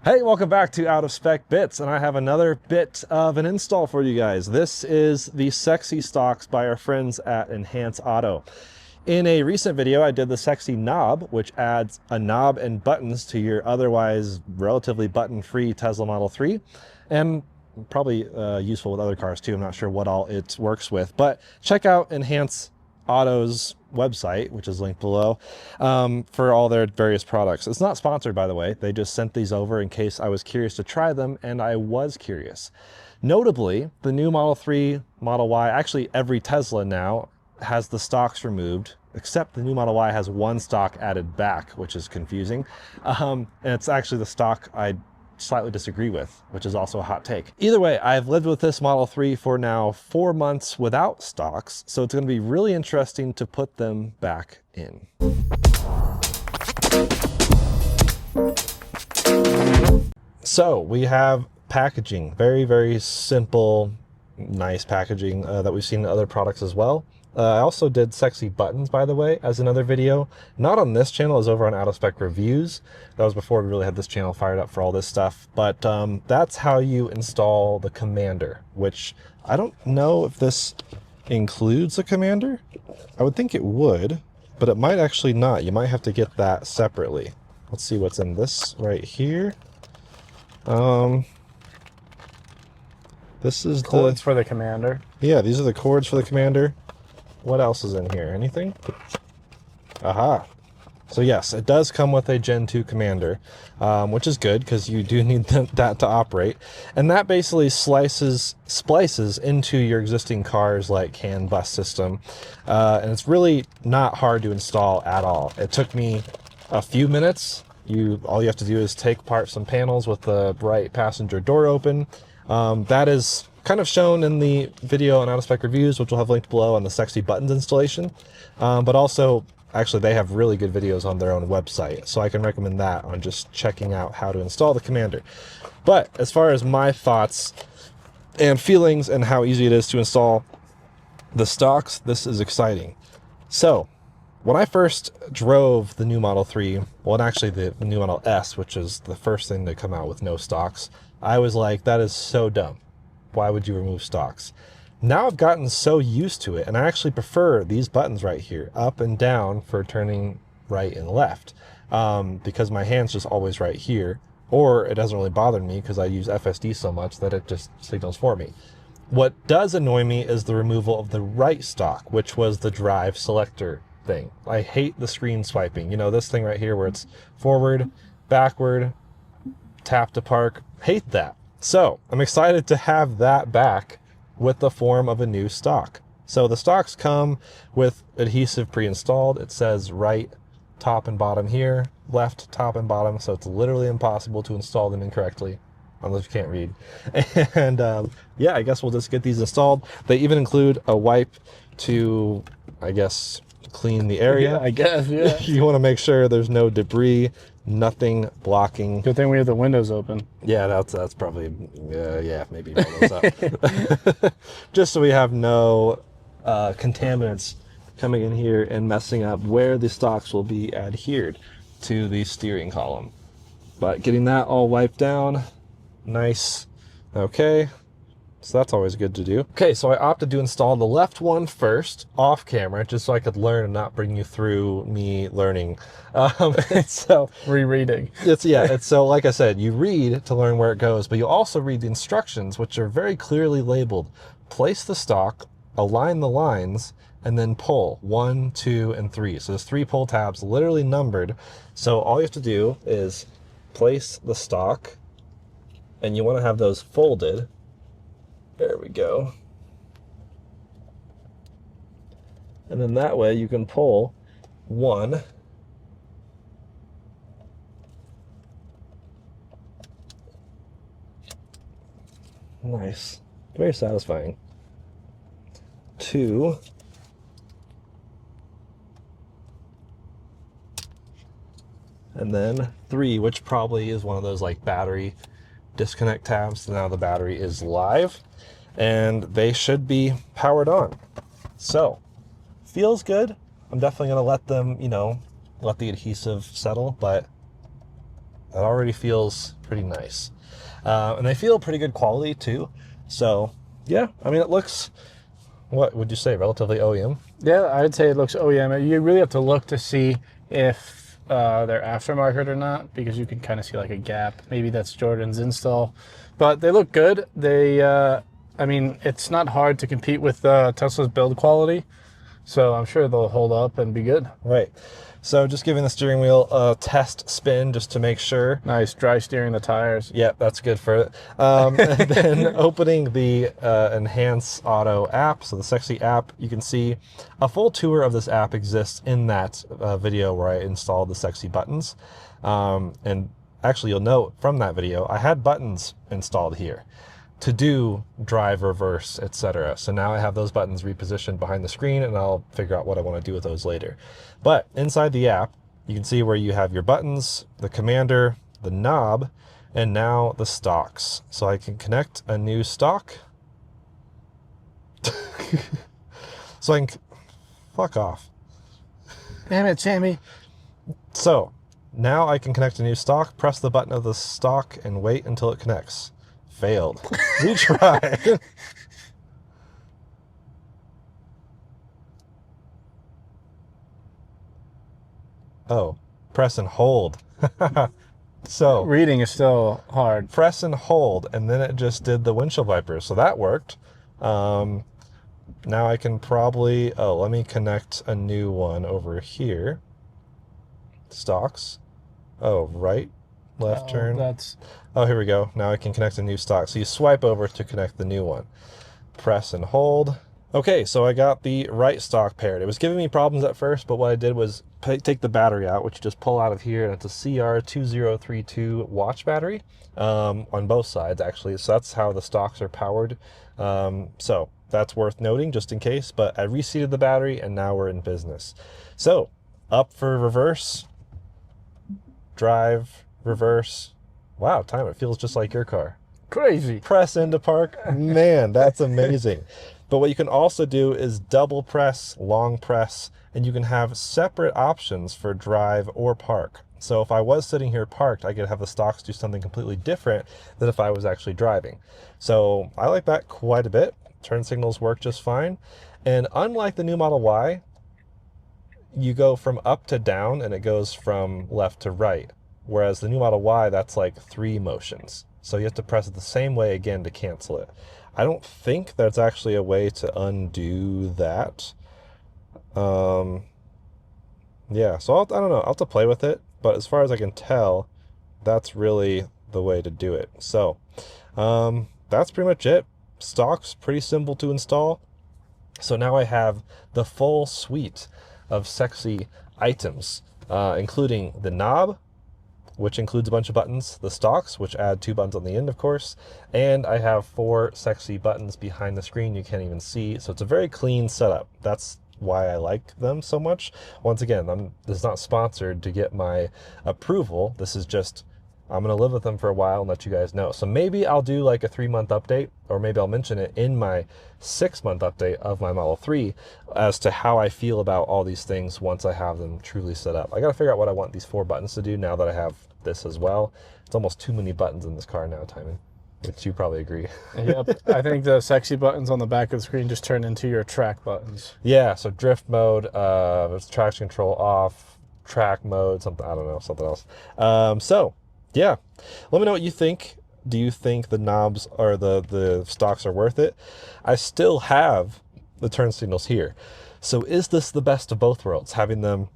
Hey, welcome back to Out of Spec Bits, and I have another bit of an install for you guys. This is the Sexy Stalks by our friends at Enhance Auto. In a recent video, I did the Sexy Knob, which adds a knob and buttons to your otherwise relatively button-free Tesla Model 3, and probably useful with other cars too. I'm not sure what all it works with, but check out Enhance Auto's website, which is linked below, for all their various products. It's not sponsored, by the way. They just sent these over in case I was curious to try them, and I was curious. Notably, the new Model 3, Model Y, actually every Tesla now has the stalks removed, except the new Model Y has one stalk added back, which is confusing. And it's actually the stalk I slightly disagree with, which is also a hot take. Either way, I've lived with this Model 3 for now 4 months without stalks, so it's going to be really interesting to put them back in. So we have packaging, very simple, nice packaging that we've seen in other products as well. I also did sexy buttons, by the way, as another video. Not on this channel, it was over on Out of Spec Reviews. That was before we really had this channel fired up for all this stuff. But that's how you install the commander, which I don't know if this includes a commander. I would think it would, but it might actually not. You might have to get that separately. Let's see what's in this right here. This is cords for the commander. Yeah, these are the cords for the commander. What else is in here? Anything? Aha. So yes, it does come with a Gen 2 commander, which is good because you do need that to operate. And that basically splices into your existing car's like CAN bus system. And it's really not hard to install at all. It took me a few minutes. All you have to do is take apart some panels with the right passenger door open. That is kind of shown in the video on Out of Spec Reviews, which we'll have linked below on the Sexy Buttons installation. But also, actually, they have really good videos on their own website, so I can recommend that on just checking out how to install the commander. But as far as my thoughts and feelings and how easy it is to install the stalks, this is exciting. So, when I first drove the new Model 3, well, and actually the new Model S, which is the first thing to come out with no stalks, I was like, that is so dumb. Why would you remove stalks? Now I've gotten so used to it, and I actually prefer these buttons right here, up and down for turning right and left, because my hand's just always right here, or it doesn't really bother me because I use FSD so much that it just signals for me. What does annoy me is the removal of the right stalk, which was the drive selector thing. I hate the screen swiping. You know, this thing right here where it's forward, backward, tap to park. Hate that. So I'm excited to have that back with the form of a new stalk. So the stalks come with adhesive pre-installed. It says right top and bottom here, left top and bottom. So it's literally impossible to install them incorrectly unless you can't read. And yeah, I guess we'll just get these installed. They even include a wipe to, I guess, clean the area. Yeah, I guess, yeah. You want to make sure there's no debris, nothing blocking. Good thing we have the windows open. Yeah, that's probably, yeah, maybe roll those up. Just so we have no contaminants coming in here and messing up where the stalks will be adhered to the steering column. But getting that all wiped down, nice. Okay. So that's always good to do. Okay, so I opted to install the left one first, off camera, just so I could learn and not bring you through me learning. So Rereading. It's so like I said, you read to learn where it goes, but you also read the instructions, which are very clearly labeled. Place the stalk, align the lines, and then pull 1, 2, and 3. So there's 3 pull tabs, literally numbered. So all you have to do is place the stalk, and you want to have those folded. There we go. And then that way you can pull 1. Nice. Very satisfying. 2. And then 3, which probably is one of those like battery disconnect tabs. So now the battery is live and they should be powered on. So feels good. I'm definitely going to let them, let the adhesive settle, but it already feels pretty nice. And they feel pretty good quality too. So yeah, I mean, it looks, what would you say, relatively OEM? Yeah, I'd say it looks OEM. You really have to look to see if they're aftermarket or not, because you can kind of see like a gap. Maybe that's Jordan's install, but they look good. They, I mean, it's not hard to compete with Tesla's build quality, so I'm sure they'll hold up and be good. Right. So just giving the steering wheel a test spin just to make sure. Nice, dry steering the tires. Yep, that's good for it. And then opening the Enhance Auto app, so the Sexy app, you can see a full tour of this app exists in that video where I installed the Sexy buttons. And actually, you'll note from that video, I had buttons installed here to do drive, reverse, etc. So now I have those buttons repositioned behind the screen, and I'll figure out what I want to do with those later. But inside the app, you can see where you have your buttons, the commander, the knob, and now the stalks. So I can connect a new stalk. So I can, fuck off. Damn it, Sammy. So now I can connect a new stalk, press the button of the stalk, and wait until it connects. Failed. Retry. Oh, press and hold. So Reading is still hard. press and hold, and then it just did the windshield wipers. So that worked. Now I can probably, oh, let me connect a new one over here. Stalks. Oh, right, left turn. That's Oh, here we go. Now I can connect a new stock. So you swipe over to connect the new one. Press and hold. Okay, so I got the right stock paired. It was giving me problems at first, but what I did was take the battery out, which you just pull out of here, and it's a CR2032 watch battery on both sides, actually. So that's how the stocks are powered. So that's worth noting just in case, but I reseated the battery, and now we're in business. So up for reverse, drive, reverse. Wow, time, it feels just like your car. crazy. Press into park. Man, that's amazing. But what you can also do is double press, long press, and you can have separate options for drive or park. So if I was sitting here parked, I could have the stalks do something completely different than if I was actually driving. So I like that quite a bit. Turn signals work just fine. And unlike the new Model Y, you go from up to down and it goes from left to right. Whereas the new Model Y, that's like 3 motions. So you have to press it the same way again to cancel it. I don't think there's actually a way to undo that. Yeah, so I don't know. I'll have to play with it. But as far as I can tell, that's really the way to do it. So that's pretty much it. Stock's pretty simple to install. So now I have the full suite of Sexy items, including the knob, which includes a bunch of buttons, the stalks, which add 2 buttons on the end, of course, and I have 4 Sexy buttons behind the screen you can't even see. So it's a very clean setup. That's why I like them so much. Once again, this is not sponsored to get my approval. This is just, I'm going to live with them for a while and let you guys know. So maybe I'll do like a 3-month update, or maybe I'll mention it in my 6-month update of my Model 3 as to how I feel about all these things once I have them truly set up. I got to figure out what I want these 4 buttons to do now that I have this as well. It's almost too many buttons in this car now, Timon, which you probably agree. Yep. I think the Sexy buttons on the back of the screen just turn into your track buttons. Yeah, so drift mode, traction control off, track mode, something, I don't know, something else. So yeah, let me know what you think. Do you think the knobs or the stocks are worth it? I still have the turn signals here. So is this the best of both worlds, having them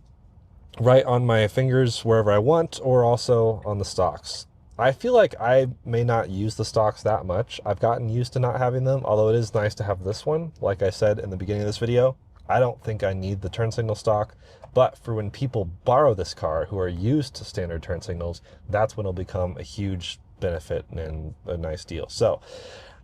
right on my fingers wherever I want, or also on the stocks? I feel like I may not use the stocks that much. I've gotten used to not having them, although it is nice to have this one. Like I said in the beginning of this video, I don't think I need the turn signal stock, but for when people borrow this car who are used to standard turn signals, that's when it'll become a huge benefit and a nice deal. So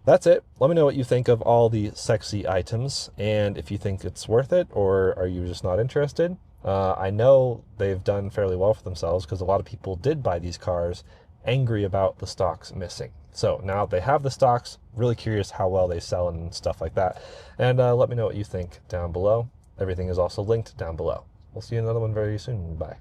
that's it. Let me know what you think of all the Sexy items, and if you think it's worth it, or are you just not interested? I know they've done fairly well for themselves because a lot of people did buy these cars angry about the stocks missing. So now they have the stocks, really curious how well they sell and stuff like that. And let me know what you think down below. Everything is also linked down below. We'll see you in another one very soon. Bye.